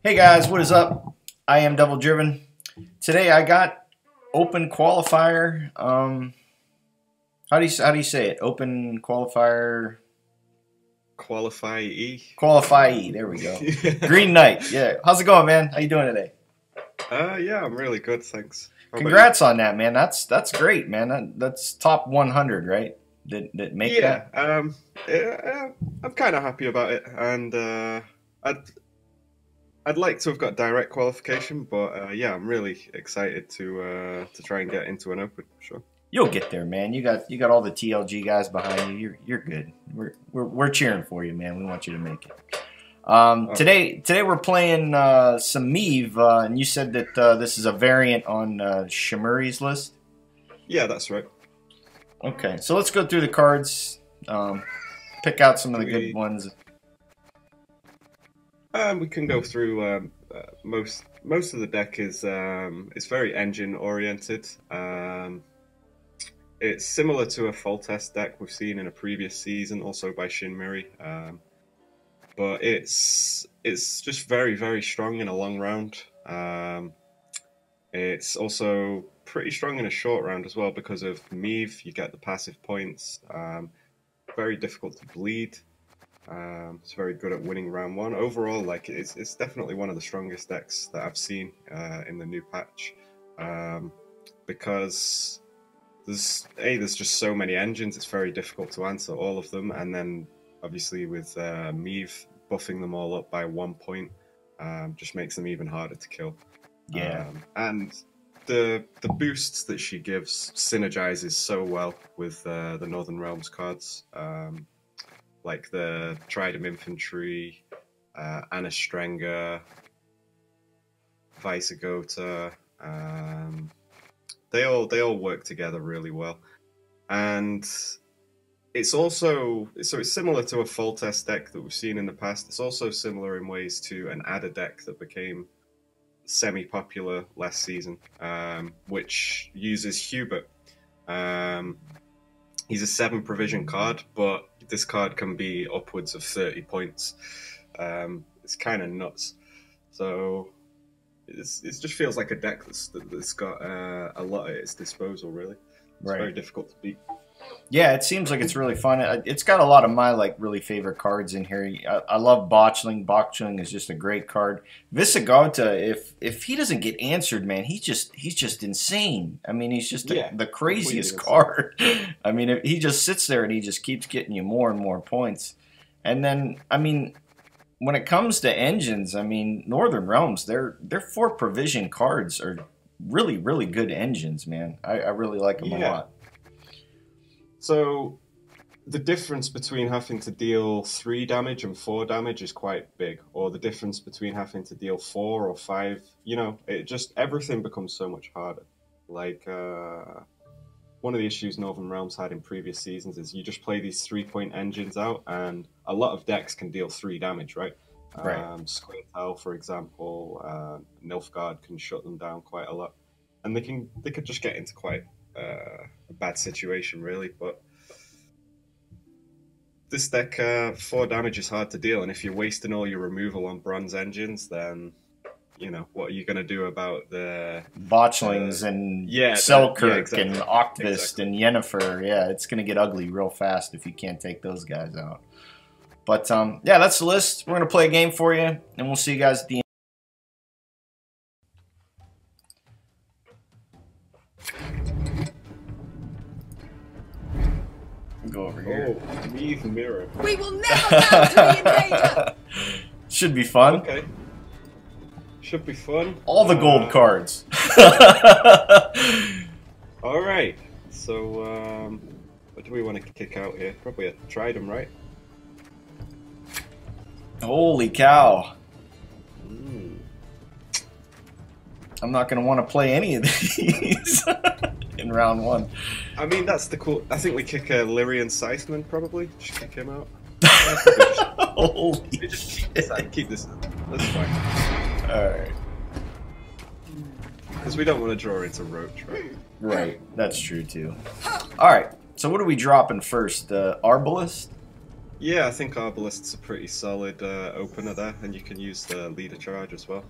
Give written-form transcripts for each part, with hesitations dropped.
Hey guys, what is up? I am Double Driven. Today I got open qualifier. How do you say it? Open qualifier. Qualify. There we go. Green Knight. Yeah. How's it going, man? How you doing today? Yeah, I'm really good, thanks. How about Congrats on that, man. That's great, man. That's top 100, right? That you? make that. I'm kind of happy about it, and I'd like to have got direct qualification, but yeah, I'm really excited to try and get into an open. Sure. You'll get there, man. You got all the TLG guys behind you. You're good. We're cheering for you, man. We want you to make it. Today we're playing some Meve, and you said that this is a variant on Shinmiri's list. Yeah, that's right. Okay, so let's go through the cards. Pick out some of the good ones. We can go through most of the deck is very engine oriented. It's similar to a full test deck we've seen in a previous season, also by Shinmiri. But it's just very strong in a long round. It's also pretty strong in a short round as well because of Meve. You get the passive points. Very difficult to bleed. It's very good at winning round one. Overall, like it's definitely one of the strongest decks that I've seen in the new patch, because there's just so many engines. It's very difficult to answer all of them, and then obviously with Meve buffing them all up by 1 point, just makes them even harder to kill. Yeah, and the boosts that she gives synergizes so well with the Northern Realms cards. Like the Tridem Infantry, Anastrenga, Weissegota, they all work together really well, and it's similar to a full test deck that we've seen in the past. It's also similar in ways to an adder deck that became semi-popular last season, which uses Hubert. He's a 7 provision card, but this card can be upwards of 30 points. It's kind of nuts. So it just feels like a deck that's got a lot at its disposal, really. It's very difficult to beat. Yeah, it seems like it's really fun. It's got a lot of my really favorite cards in here. I love Botchling. Botchling is just a great card. Visigota, if he doesn't get answered, man, he's just insane. I mean, he's just the craziest card. I mean, he just sits there and he just keeps getting you more and more points. And then, I mean, when it comes to engines, I mean, Northern Realms, their 4 provision cards are really good engines, man. I really like them a lot. So the difference between having to deal 3 damage and 4 damage is quite big, or the difference between having to deal 4 or 5, everything becomes so much harder. Like, one of the issues Northern Realms had in previous seasons is you just play these 3-point engines out, and a lot of decks can deal 3 damage, right? Scoia'tael, for example, Nilfgaard can shut them down quite a lot, and they could just get into quite a bad situation, really. But this deck, 4 damage is hard to deal, and if you're wasting all your removal on bronze engines, then what are you going to do about the Botchlings and Selkirk and Octvist and Yennefer? Yeah, it's going to get ugly real fast if you can't take those guys out. But yeah, that's the list. We're going to play a game for you, and we'll see you guys at the end. Go over here. Oh, Meve Mirror. We will never bow to the invader! Should be fun. Okay. Should be fun. All the gold cards. Alright. So, what do we want to kick out here? Probably a Tridem, right? Holy cow. I'm not going to want to play any of these in round 1. I mean, that's the cool... I think we kick a Lyrian Scytheman, probably. Just kick him out. Holy shit. Keep this... That's fine. Alright. Because we don't want to draw into Roach, right? Right. That's true, too. Alright. So what are we dropping first? The Arbalist? Yeah, I think Arbalist's a pretty solid opener there, and you can use the leader charge as well.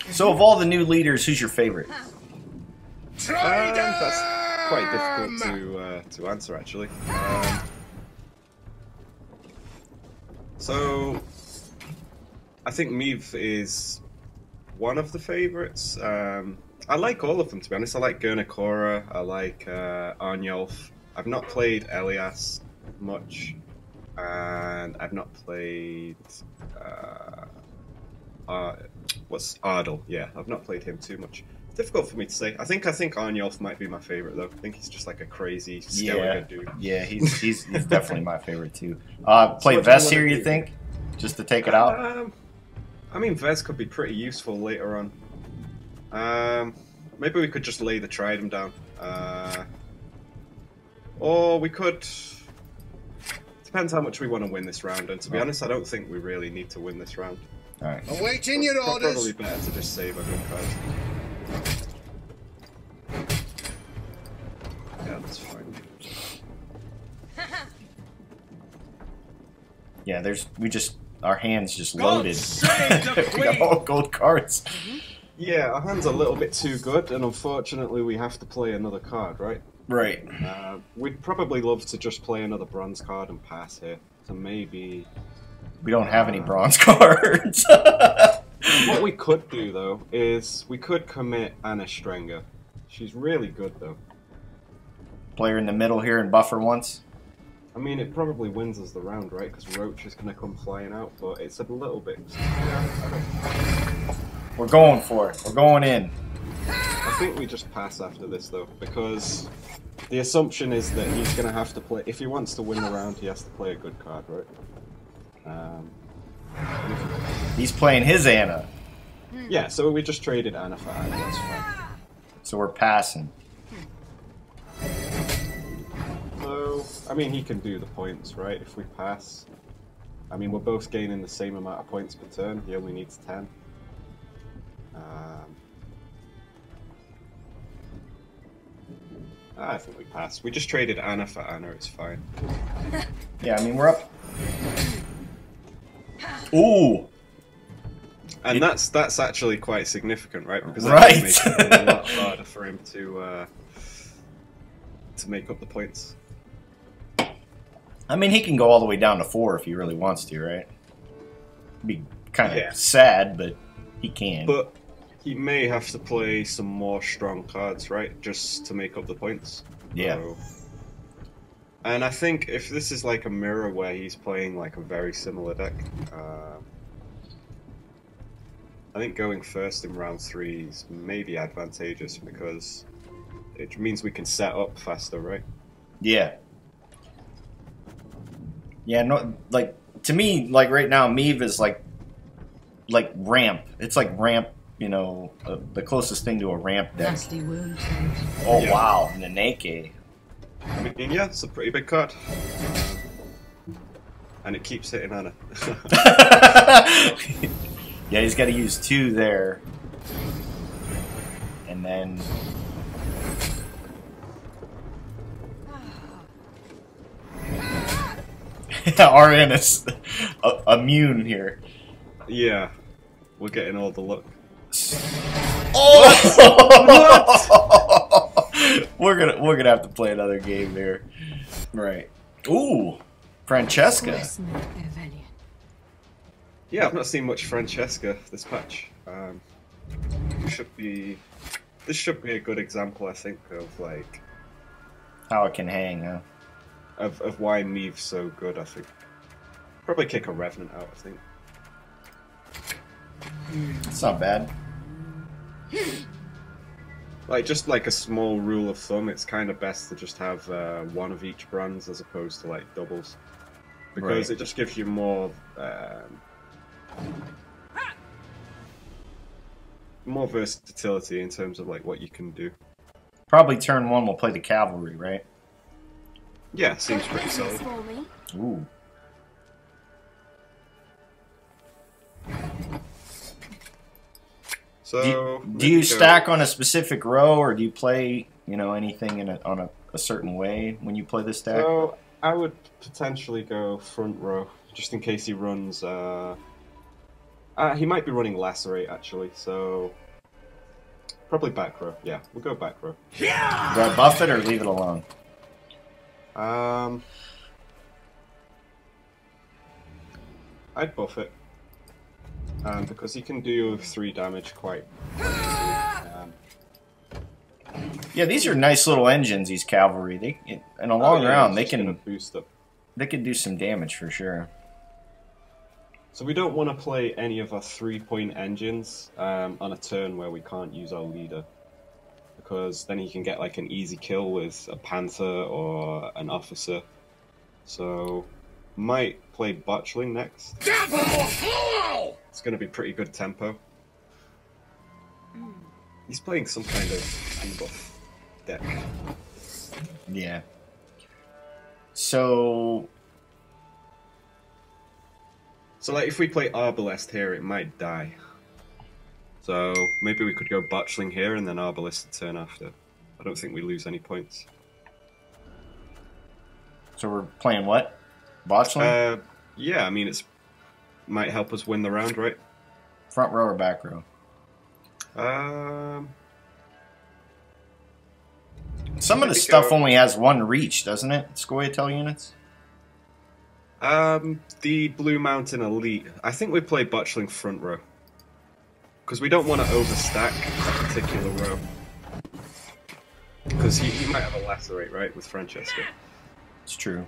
So, of all the new leaders, who's your favorite? That's quite difficult to answer, actually. So, I think Meve is one of the favorites. I like all of them, to be honest. I like Gernakora, I like Arnjolf. I've not played Elias much, and I've not played what's Ardle? Yeah, I've not played him too much. It's difficult for me to say. I think Arnjolf might be my favorite though. I think he's just like a crazy Scoia'tael dude. Yeah, he's definitely my favorite too. Play Vest here, you think? Just to take it out? I mean, Vez could be pretty useful later on. Maybe we could just lay the Trident down. Or we could... Depends how much we want to win this round, and to be honest, I don't think we really need to win this round. Alright. Awaiting your orders. Probably better to just save a good card. Yeah, that's fine. Yeah, our hands just loaded. We got all gold cards. Yeah, our hand's a little bit too good, and unfortunately we have to play another card, right? Right. We'd probably love to just play another bronze card and pass here. So maybe... We don't have any bronze cards. What we could do, though, is we could commit Anna Strenger. She's really good, though. Player in the middle here and buffer once. I mean, it probably wins us the round, right? Because Roach is going to come flying out, but it's a little bit... We're going for it. We're going in. I think we just pass after this, though, because the assumption is that he's going to have to play... If he wants to win the round, he has to play a good card, right? He's playing his Anna. Yeah, so we just traded Anna for Anna, that's fine. So we're passing. So, I mean, he can do the points, right, if we pass. I mean, we're both gaining the same amount of points per turn. He only needs 10. I think we pass. We just traded Anna for Anna, it's fine. Yeah, I mean, we're up. Ooh! And that's actually quite significant, right? Because that Right. makes it a lot harder for him to make up the points. I mean, he can go all the way down to 4 if he really wants to, right? Be kind of Yeah. sad, but he can. But he may have to play some more strong cards, right? Just to make up the points. Yeah. So, and I think if this is like a mirror where he's playing like a very similar deck, I think going first in round 3 is maybe advantageous because it means we can set up faster, right? Yeah. Yeah, no, like, to me, like, right now, Meve is like ramp. It's like ramp, you know, the closest thing to a ramp deck. Nasty wounds. Oh, Yeah. wow, Naneke. I mean, yeah, it's a pretty big card. And it keeps hitting Anna. Yeah, he's got to use 2 there. And then... RN is immune here. Yeah, we're getting all the luck. Oh! We're gonna have to play another game here. Right. Ooh, Francesca. Yeah, I've not seen much Francesca this patch. This should be a good example, I think, of like How it can hang, huh? of why Meve's so good. I think probably kick a Revenant out. I think. It's not bad. Like just like a small rule of thumb, it's kind of best to just have one of each bronze as opposed to like doubles, because Right. it just gives you more versatility in terms of like what you can do. Probably turn 1 we'll play the cavalry, right? Yeah, seems pretty solid. Ooh. So do you stack on a specific row, or do you play anything on a certain way when you play the stack? So I would potentially go front row, just in case he runs. He might be running lacerate actually, so probably back row. Yeah, we'll go back row. Do I buff it or leave it alone? I'd buff it. Because he can do 3 damage quite easily. Yeah, these are nice little engines. These cavalry, in a long round, they can boost up. They can do some damage for sure. So we don't want to play any of our 3-point engines on a turn where we can't use our leader, because then he can get like an easy kill with a panther or an officer. So might play botchling next. It's going to be pretty good tempo. He's playing some kind of unbuff deck. Yeah. So like if we play Arbalest here, it might die. So maybe we could go botchling here and then Arbalest the turn after. I don't think we lose any points. So we're playing what? Botchling? Yeah, I mean might help us win the round, right? Front row or back row? Some of the stuff only has 1 reach, doesn't it? Scoia'tael units? The Blue Mountain Elite. I think we play botchling front row. Because we don't want to overstack a particular row. Because he might have a lacerate, right, with Francesca. It's true.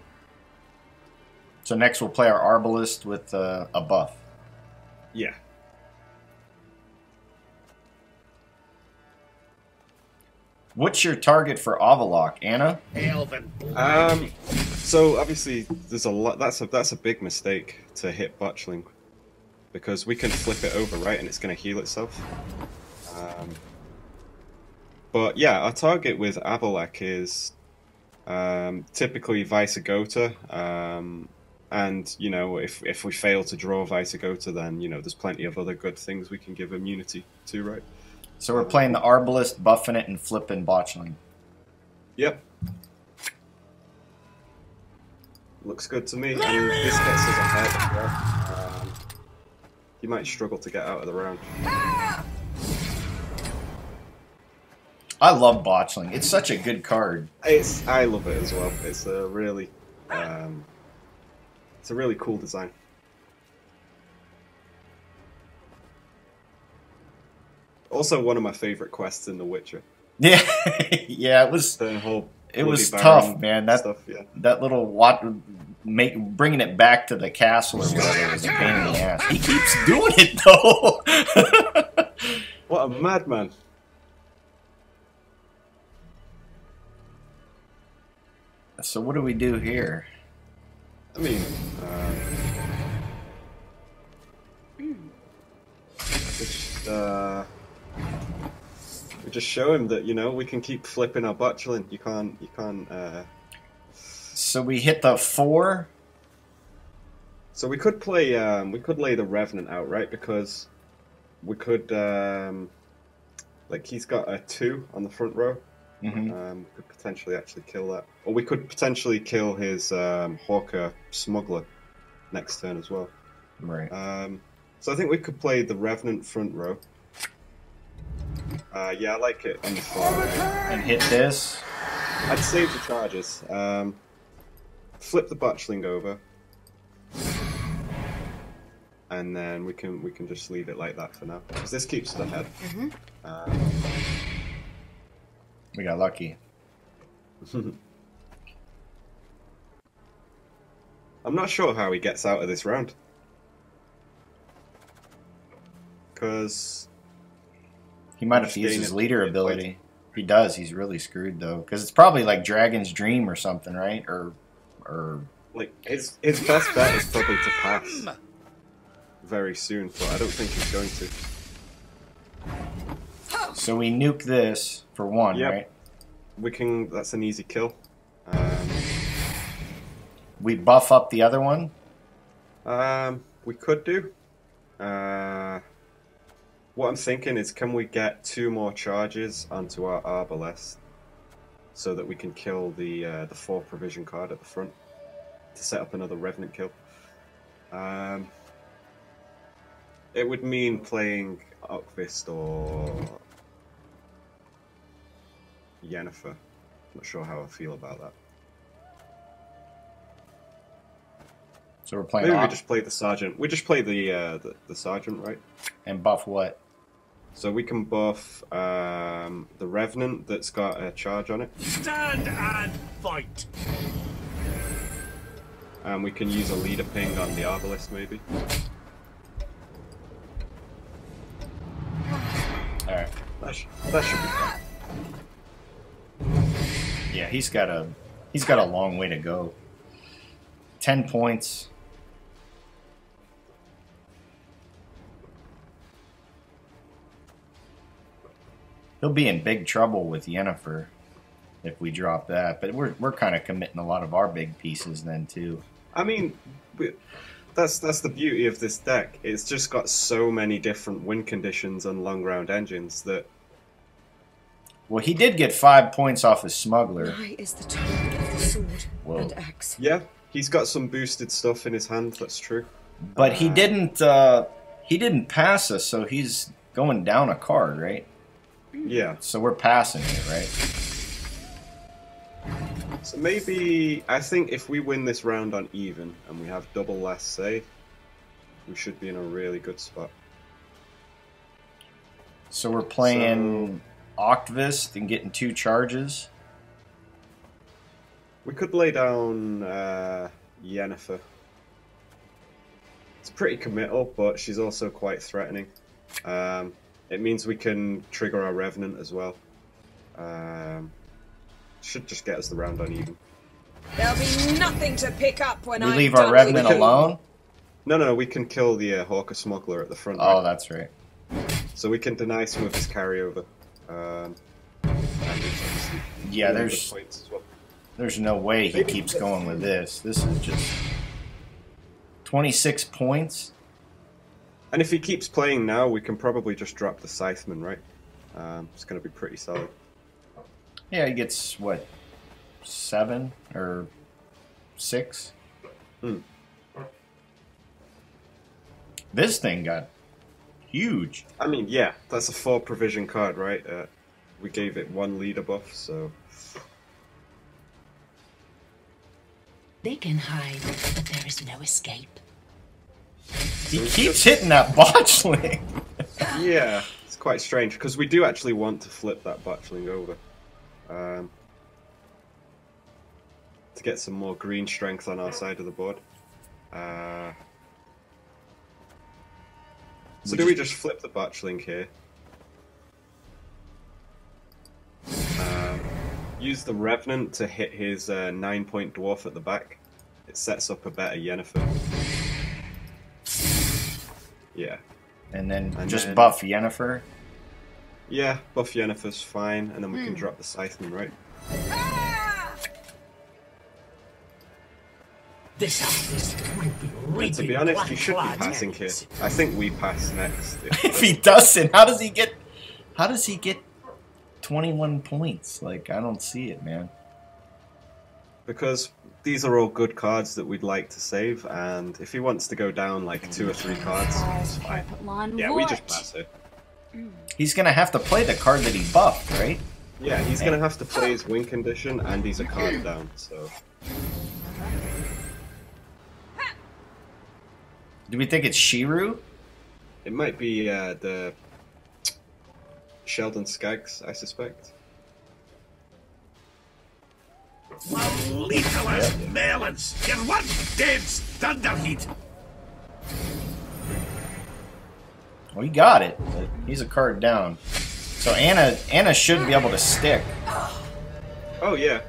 So next we'll play our Arbalest with a buff. Yeah. What's your target for Avalok, Anna? So obviously there's a lot. That's a big mistake to hit botchling, because we can flip it over, right, and it's going to heal itself. But yeah, our target with Avalok is typically Visagota, and if we fail to draw Visagota, then there's plenty of other good things we can give immunity to, right? So we're playing the Arbalest, buffing it, and flipping botchling. Yep. Looks good to me. And this gets us ahead as well. You might struggle to get out of the round. I love botchling. It's such a good card. I love it as well. It's a really cool design. Also, one of my favorite quests in The Witcher. Yeah, yeah, it was. The whole it was tough, man. That stuff, yeah. That little bringing it back to the castle or whatever was a pain in the ass. He keeps doing it though. What a madman! So what do we do here? I mean, we just show him that we can keep flipping our botchling. You can't. So we hit the 4. So we could play. We could lay the Revenant out, right? Because we could. He's got a 2 on the front row. Mm-hmm. We could potentially actually kill that, or we could potentially kill his Hawker Smuggler next turn as well. Right. So I think we could play the Revenant front row. Yeah, I like it on the far right. And hit this. I'd save the charges. Flip the botchling over, and then we can just leave it like that for now, because this keeps it ahead. We got lucky. I'm not sure how he gets out of this round, because he might have to use his leader ability. If he does, he's really screwed though, because it's probably like Dragon's Dream or something, right? Or like his best bet is probably to pass very soon, but I don't think he's going to. So we nuke this for 1, right? We can. That's an easy kill. We buff up the other one. We could do. What I'm thinking is, can we get 2 more charges onto our Arbalest so that we can kill the 4 provision card at the front to set up another Revenant kill? It would mean playing Okvist or Yennefer. Not sure how I feel about that. So we're playing. Maybe we just play the Sergeant. We just play the Sergeant, right? And buff what? So we can buff the Revenant that's got a charge on it. Stand and fight! And we can use a leader ping on the Arbalest, maybe. Alright. That should be fun. Yeah, he's got a long way to go. 10 points. He'll be in big trouble with Yennefer if we drop that. But we're kind of committing a lot of our big pieces then too. I mean, that's the beauty of this deck. It's just got so many different win conditions and long round engines that. Well, he did get 5 points off his smuggler. Why is the tone of the sword Whoa. and axe? Yeah, he's got some boosted stuff in his hand. That's true. But he didn't pass us, so he's going down a card, right? Yeah. So we're passing it, right? So maybe I think if we win this round on even and we have double last save, we should be in a really good spot. So we're playing Octvist and getting 2 charges. We could lay down Yennefer. It's pretty committal, but she's also quite threatening. It means we can trigger our Revenant as well. Should just get us the round on even. There'll be nothing to pick up when We I'm leave our done Revenant with you. alone? No, we can kill the Hawker Smuggler at the front. Oh, right? that's right. So we can deny some of his carryover. And obviously Yeah, really there's good points as well. there's no way he keeps going with this. This is just 26 points. And if he keeps playing now, we can probably just drop the Scytheman, right? It's going to be pretty solid. Yeah, he gets, what, 7 or 6? This thing got huge. I mean, yeah, that's a 4 provision card, right? We gave it 1 leader buff, so... They can hide, but there is no escape. He keeps hitting that botchling. Yeah, it's quite strange, because we do actually want to flip that botchling over. To get some more green strength on our side of the board. So do we just flip the botchling here? Use the Revenant to hit his 9-point dwarf at the back. It sets up a better Yennefer. Yeah. And then just buff Yennefer. Yeah, buff Yennefer's fine, and then we can drop the Scytheman, right? This harvest will be reaping To be honest, you should be black passing here. clouds. I think we pass next. If he doesn't, how does he get 21 points? Like, I don't see it, man. Because these are all good cards that we'd like to save, and if he wants to go down like 2 or 3 cards, it's fine. Yeah, we just pass it. He's gonna have to play the card that he buffed, right? Yeah, he's gonna have to play his win condition, and he's a card down, so... Do we think it's Shiru? It might be the Sheldon Skaggs, I suspect. Littlest melons! You're one dense thunderheat! Well, he got it, but he's a card down. So Anna should be able to stick. Oh yeah,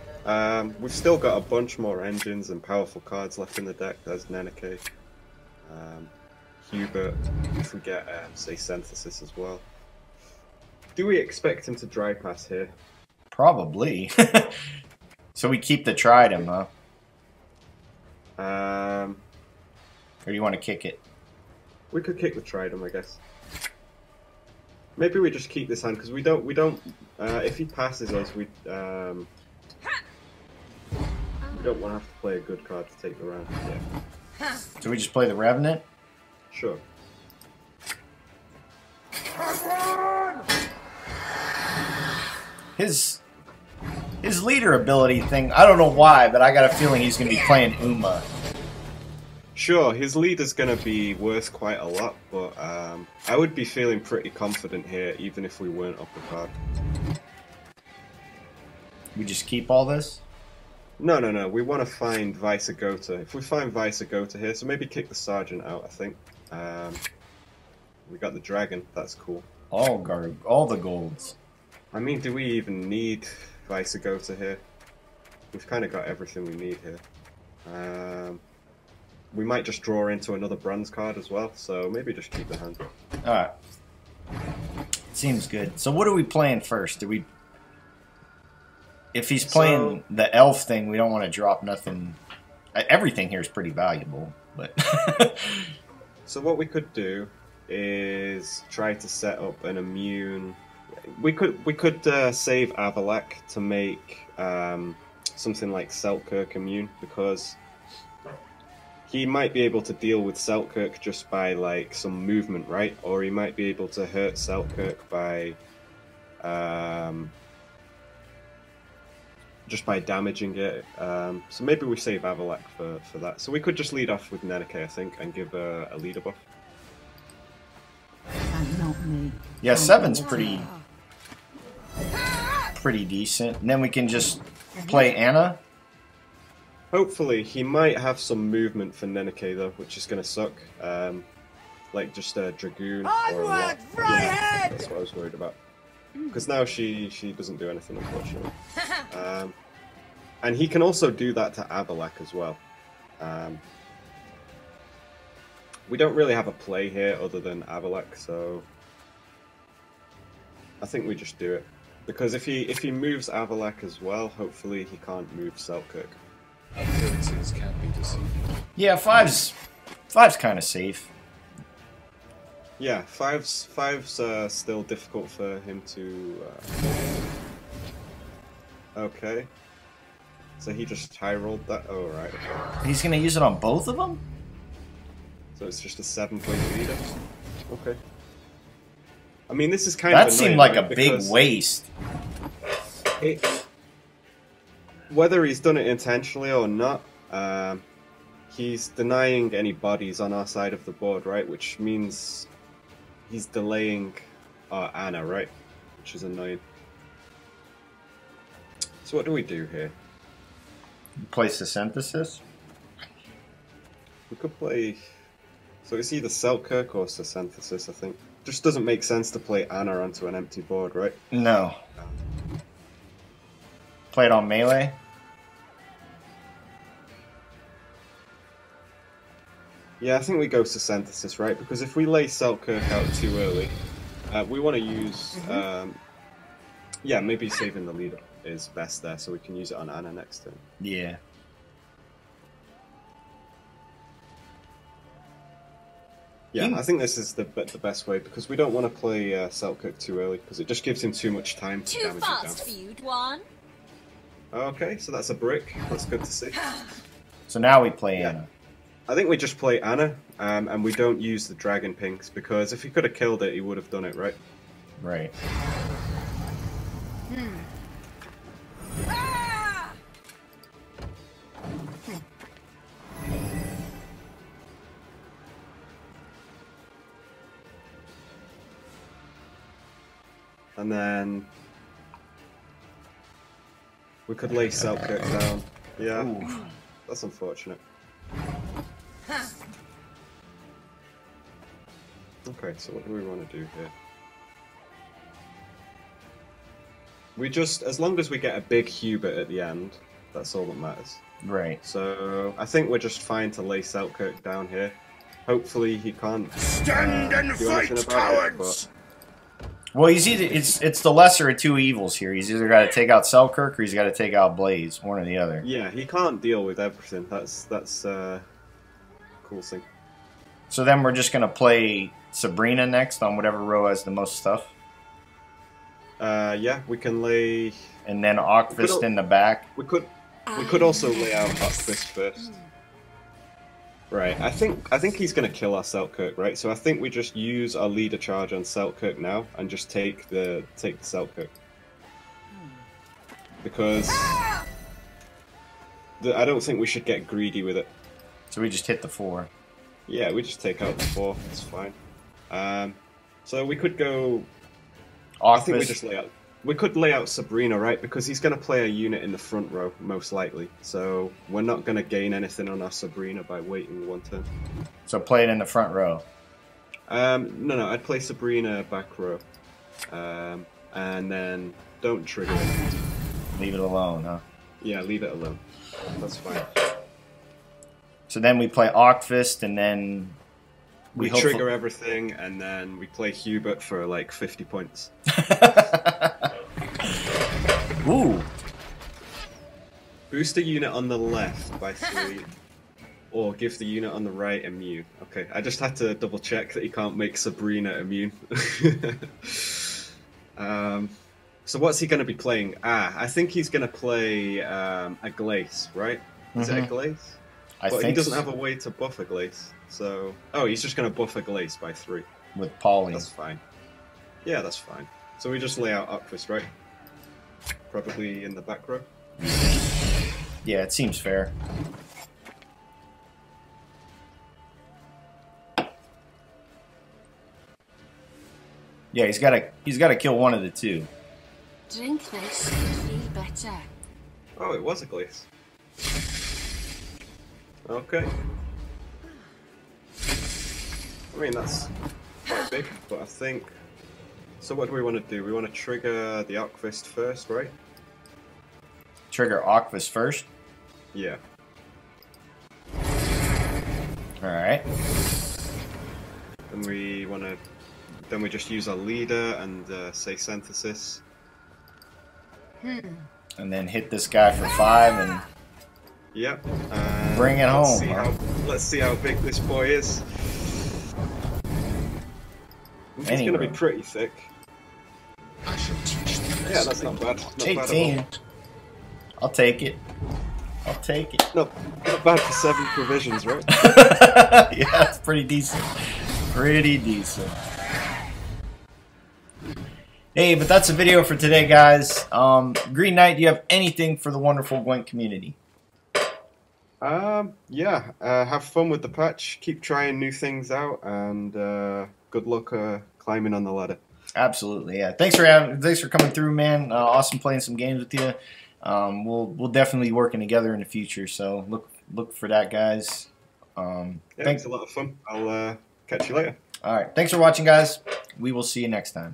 we've still got a bunch more engines and powerful cards left in the deck. There's Neneke, Hubert, if we get, say, Synthesis as well. Do we expect him to dry pass here? Probably. So we keep the Trident, huh? Or do you want to kick it? We could kick the Trident, I guess. Maybe we just keep this hand because we don't. If he passes us, we don't want to have to play a good card to take the round. Yeah. So we just play the Revenant? Sure. His leader ability thing, I don't know why, but I got a feeling he's going to be playing Uma. Sure, his leader's going to be worth quite a lot, but I would be feeling pretty confident here, even if we weren't up a card. We just keep all this? No. We want to find Vice-Agota. If we find Vice-Agota here, so maybe kick the Sergeant out, I think. We got the Dragon. That's cool. All the golds. I mean, do we even need Vice-Agota here? We've kind of got everything we need here. We might just draw into another bronze card as well, so maybe just keep the hand. Alright. Seems good. So what are we playing first? If he's playing the elf thing, we don't want to drop nothing. Everything here is pretty valuable, but... So what we could do is try to set up an immune... We could save Avalak to make something like Selkirk immune, because he might be able to deal with Selkirk just by like some movement, right? Or he might be able to hurt Selkirk by just by damaging it. So maybe we save Avalak for that. So we could just lead off with Neneke, I think, and give a leader buff. Not me. Yeah, 7's pretty decent. And then we can just play Anna. Hopefully, he might have some movement for Neneke though, which is going to suck. Like just a Dragoon or a lot. Yeah, that's what I was worried about. Because now she doesn't do anything, unfortunately. And he can also do that to Avalak as well. We don't really have a play here other than Avalak, so I think we just do it. Because if he moves Avalak as well, hopefully he can't move Selkirk. Appearances can be deceiving. Yeah, 5's kind of safe. Yeah, five's still difficult for him to... Okay. So he just high rolled that? Oh, right. Okay. He's going to use it on both of them? So it's just a 7-point leader? Okay. I mean, this is kind of That annoying, seemed like right? a big waste. Whether he's done it intentionally or not, he's denying any bodies on our side of the board, right? Which means he's delaying our Anna, right? Which is annoying. So what do we do here? Place the synthesis? We could play... So it's either Selkirk or Synthesis, I think. Just doesn't make sense to play Anna onto an empty board, right? No. Play it on melee? Yeah, I think we go to Synthesis, right? Because if we lay Selkirk out too early, we want to use... yeah, maybe saving the leader is best there, so we can use it on Anna next turn. Yeah. Yeah, I think this is the best way, because we don't want to play Selkirk too early, because it just gives him too much time to Too damage fast it for you, Dwan. down. Okay, so that's a brick. That's good to see. So now we play Yeah. Anna. I think we just play Anna, and we don't use the Dragon Pinks, because if he could have killed it, he would have done it, right? Right. And then we could lay Selkirk down. Yeah, Ooh. that's unfortunate. Okay, so what do we want to do here? We just, as long as we get a big Hubert at the end, that's all that matters. Right. So I think we're just fine to lay Selkirk down here. Hopefully he can't Stand and do fight, anything about cowards! it, Well, it's the lesser of two evils here. He's either got to take out Selkirk or he's got to take out Blaze, one or the other. but yeah, he can't deal with everything. That's cool thing. So then we're just going to play Sabrina next on whatever row has the most stuff. Yeah, we can lay. And then Octfist in the back. We could also lay out Octfist first. Right, I think he's gonna kill our Selkirk, right? So I think we just use our leader charge on Selkirk now and just take the Selkirk. Because I don't think we should get greedy with it. So we just hit the 4. Yeah, we just take out the 4. It's fine. So we could go. I think we just lay out. We could lay out Sabrina, right? Because he's going to play a unit in the front row, most likely. So we're not going to gain anything on our Sabrina by waiting 1 turn. So play it in the front row. No, I'd play Sabrina back row. And then don't trigger it. Leave it alone, huh? Yeah, leave it alone. That's fine. So then we play Octfist, and then we trigger everything, and then we play Hubert for like 50 points. Ooh. Boost a unit on the left by 3, or give the unit on the right immune. Okay, I just had to double check that you can't make Sabrina immune. So what's he going to be playing? I think he's going to play a Glace, right? Is it a Glace? But he doesn't have a way to buff a Glace. So, he's just going to buff a Glace by 3. With Pauline. That's fine. Yeah, that's fine. So we just lay out Octfist, right? Probably in the back row. Yeah, it seems fair. Yeah, he's got to kill one of the 2. Drink this and feel better. Oh, it was a Glace. Okay. I mean, that's quite big, but I think... So what do we want to do? We want to trigger the Octfist first, right? Trigger Octfist first? Yeah. Alright. Then we want to... Then we just use our leader and say Synthesis. And then hit this guy for 5 and... Yep. Bring it home. Let's see how big this boy is. He's going to be pretty thick. I shall teach them. Yeah, that's not bad. Not 18. bad. I'll take it. I'll take it. Not bad for 7 provisions, right? Yeah, it's pretty decent. Pretty decent. Hey, but that's the video for today, guys. Green Knight, do you have anything for the wonderful Gwent community? Yeah. Have fun with the patch. Keep trying new things out, and good luck climbing on the ladder. Absolutely, yeah. Thanks for coming through, man. Awesome playing some games with you. We'll definitely be working together in the future. So look for that, guys. Yeah, it's a lot of fun. I'll catch you later. All right. Thanks for watching, guys. We will see you next time.